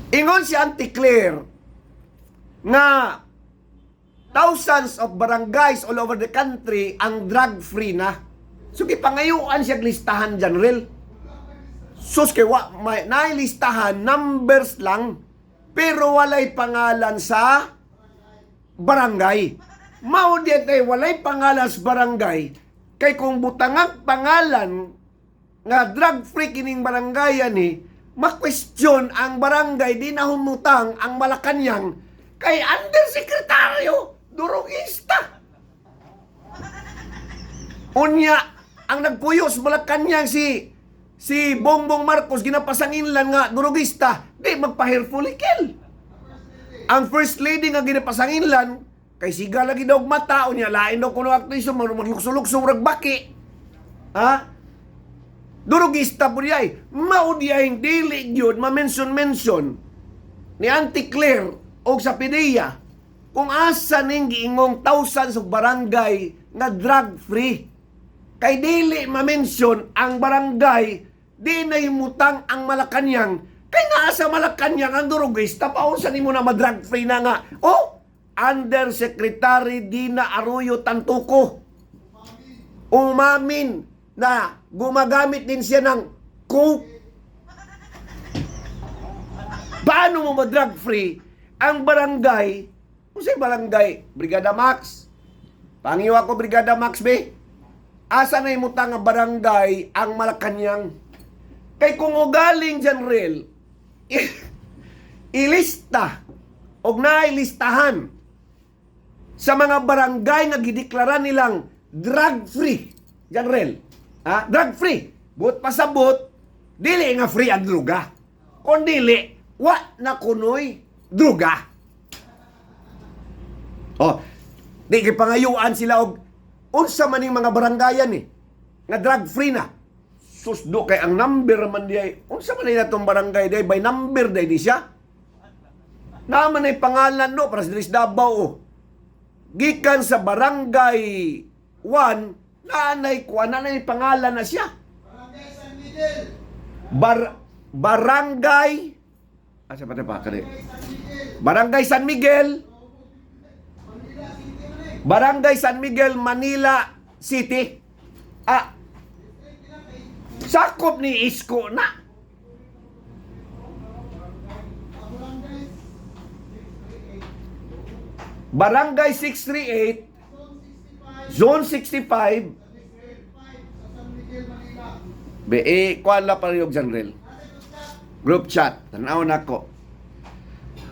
Ingon si Auntie Claire nga thousands of barangays all over the country ang drug-free na. So, gipangayuan siya listahan, General. Sus, kay may nailistahan, numbers lang, pero walay pangalan sa barangay. Mao di kay walay pangalan sa barangay, kay kung butangag pangalan nga drug-free kining barangay ni, ma-question ang barangay, di na humutang ang Malacanang kay undersekretaryo, durugista. Unya, ang nagpuyos Malacanang si Bongbong Marcos, ginapasangin lang nga durugista, di magpa-hair follicle. Ang first lady nga ginapasangin lang, kay siga lagi daw mata, unya lain daw kuno aktiso, maglukso-lukso ragbaki. Ha? Durugista po niya maudiyahing dili yun, ma-mention-mention ni Auntie Claire o sa PDEA kung asa ning giingong thousands of barangay na drug-free. Kay dili ma-mention ang barangay, di na himutang ang Malacanang. Kay nga sa Malacanang ang durugista, paunsan mo na ma-drug-free na nga. Oh, Undersecretary Dina Arroyo Tantuco umamin na gumagamit din siya ng coke. Paano mo ma-drug-free ang barangay? Kung sa'y barangay, Brigada Max. Pangiwa ko, Brigada Max, be. Asa na imutang nga barangay ang Malacanang? Kay kung ugaling General, ilista o nailistahan sa mga barangay nga gideklara nilang drug-free, General. Drug-free. But pasabot, dili nga free ang druga. Kung dili, wa na kunoy druga. Oh, di kipangayuan sila og unsa maning mga barangayan nga drug-free na. Susdo kay ang number man diay. Unsa man na itong barangay diay by number diay di siya. Naman ay pangalan no para sa Davao. Gikan sa barangay 1, nanay pangalan na siya. Barangay San Miguel. Barangay asa pa kani? Barangay San Miguel. Barangay San Miguel, Manila City. Sakop ni Isko na. Barangay 638, Zone 65, kuan la pariyog General. Group chat, tanaw nako.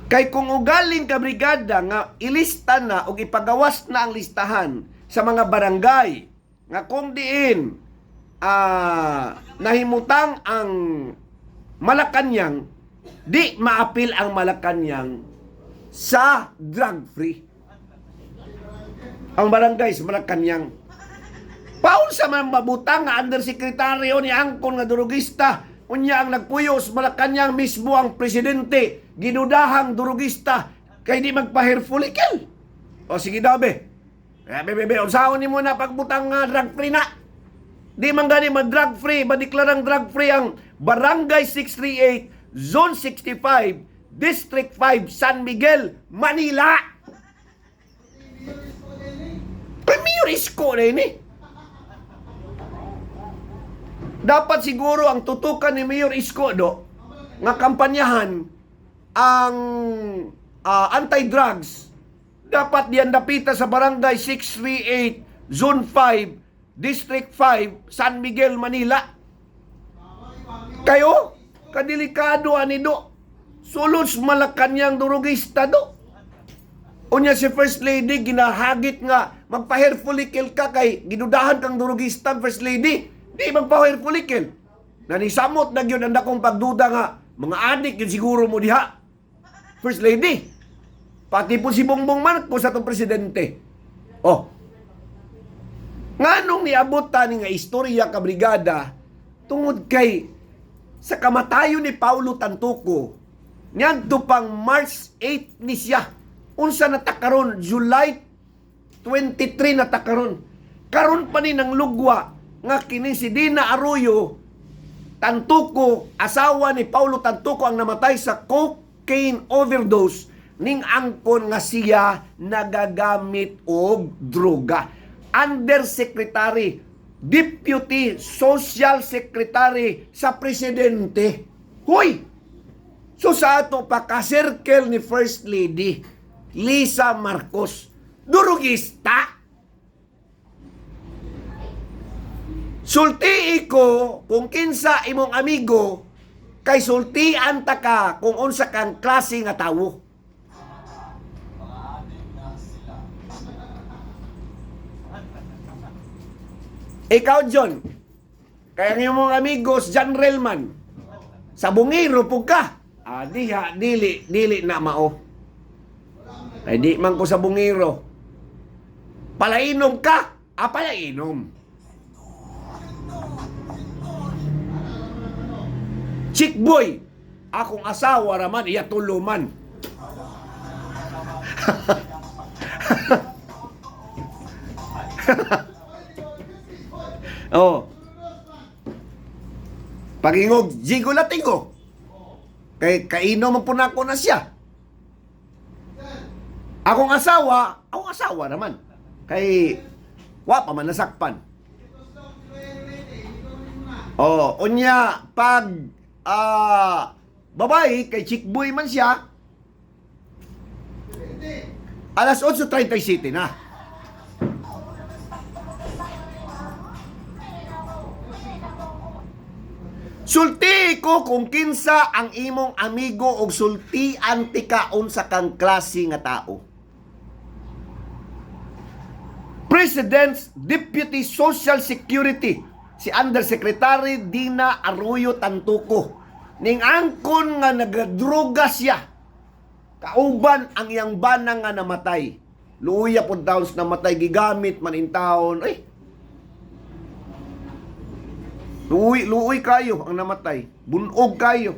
Kay kung ugaling ka brigada nga ilista na o ipagawas na ang listahan sa mga barangay nga kung diin nahimutang ang Malacanang, di maapil ang Malacanang sa drug-free. Ang barangay sa Malacanang. Paul sa man mabutang nga undersekretaryo ni angkon nga durugista, unya ang nagpuyos Malacanang mismo ang presidente, ginudahang durugista, kay di magpa-hair follicle. O sige daw be. Bebe, unsaon ni mo na pagbutang nga drug-free na. Di man gani mag-drug-free, madeklarang drug-free ang Barangay 638, Zone 65, District 5, San Miguel, Manila. Mayor Isko na ini. Dapat siguro ang tutukan ni Mayor Isko nga kampanyahan ang anti-drugs. Dapat diyan dapita sa Barangay 638, Zone 5, District 5, San Miguel, Manila. Kayo, kadelikado ani do. Sulod Malacanang durugista do. Unya si First Lady ginahagit nga magpa-hair follicle ka kay gidudahan kang durugista First Lady. Di magpa-hair follicle. Nanisamot na gyud ang dakong pagduda nga mga adik yun siguro mo diha. First Lady. Pati po si Bongbong Marcos atong presidente. Oh. Nganong niabot tani nga istorya ka brigada tungod kay sa kamatayon ni Paulo Tantuco. Ngadto pang March 8 ni siya. Unsa natakaron July 23 natakaron. Karon pa ni ng lugwa nga kini si Dina Arroyo Tantuco, asawa ni Paulo Tantuco ang namatay sa coke cocaine overdose ning angkon nga siya nagagamit og droga. Undersecretary, Deputy Social Secretary sa Presidente. Hoy! So sa ato pa ka-circle ni First Lady Lisa Marcos, durugista. Sultii ko kung kinsa imong amigo, kay sultian ta ka kung unsa kang klase nga tawo. Ikaw, John, kaya ang imong amigos, John Relman, sa bungiro po ka. Dili na mao. Ay di man ko sa bungiro. Palainom ka, palainom. Chick boy, akong asawa raman, iya tuluman. Oh. Pagingog, jigo latigo. Kay kaino man po na ako na siya. Akong asawa naman. Kay wa pa man nasakpan. Oh, unya pag babae kay chick boy man siya. Alas 8:37 na. Sulti ko kung kinsa ang imong amigo og sultian ti kaon sa kang klase nga tao. President's Deputy Social Security, si Undersecretary Dina Arroyo Tantuco, ning angkon nga nagadroga siya. Kauban ang iyang banang nga namatay. Luya po daw namatay gigamit man in taon. Luoy kayo ang namatay. Bunog kayo.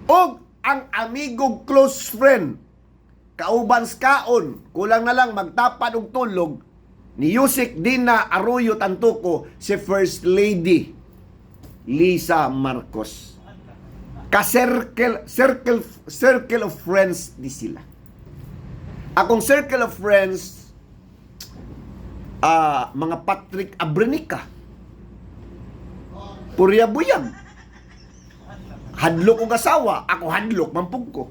Og ang amigo close friend, kauban skaon, kulang na lang magtapad og tulog, ni Yusek Dina Arroyo Tantuco, si First Lady Lisa Marcos. Circle of friends di sila. Akong circle of friends, mga Patrick Abrenica, Purya Buyag, hadlok og asawa, ako hadlok mampug ko.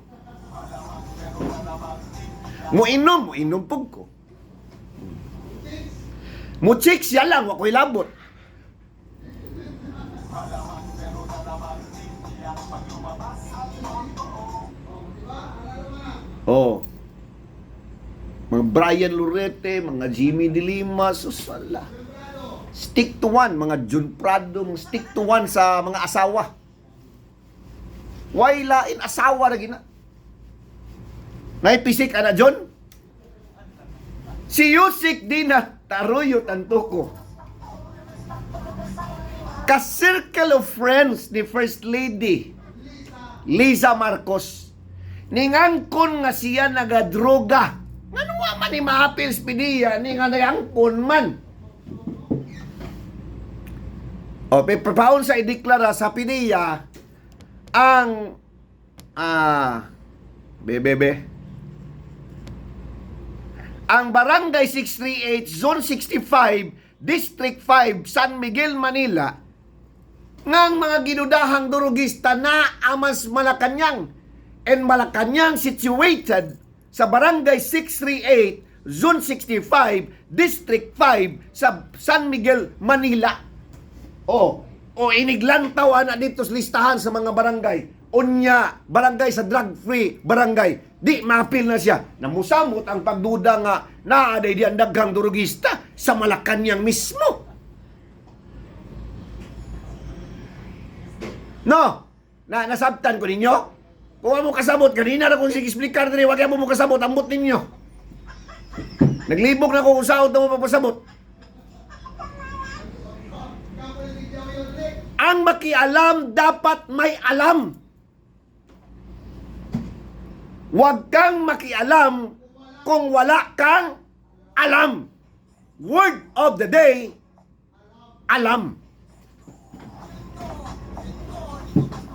Muinom pug ko. Mu chicks siya lang, wako'y labot. Oh. Mga Brian Lorete, mga Jimmy De Lima, susala. Stick to one, mga Jun Prado, stick to one sa mga asawa. Why lain asawa na gina? Naipisik ana John? Si Yusik Dina Arroyo Tantuco, ka-circle of friends ni First Lady Lisa Marcos, ningangkon nga siya nagadroga. Ngano wa man ni maapil spidiya ni nga nangangkon man. O papaon sa ideklara sa pidiya ang ang Barangay 638 Zone 65 District 5 San Miguel, Manila ngang mga ginudahang durugista na amas Malacanang and Malacanang situated sa Barangay 638 Zone 65 District 5 sa San Miguel, Manila. Iniglantaw ana dito sa listahan sa mga barangay. Unya, barangay sa drug-free barangay. Di mapil na siya. Namusamot ang pagduda nga naaday di ang daghang durugista sa Malacanang mismo. No? Nasabtan ko ninyo? Kung mo kasabot, kanina na kung sige explicar diri, wag mo kasabot, ambot ninyo. Naglibog na ko kung saan mo papasabot. Ang makialam dapat may alam. Huwag kang makialam kung wala kang alam. Word of the day, alam. Pagkakataon.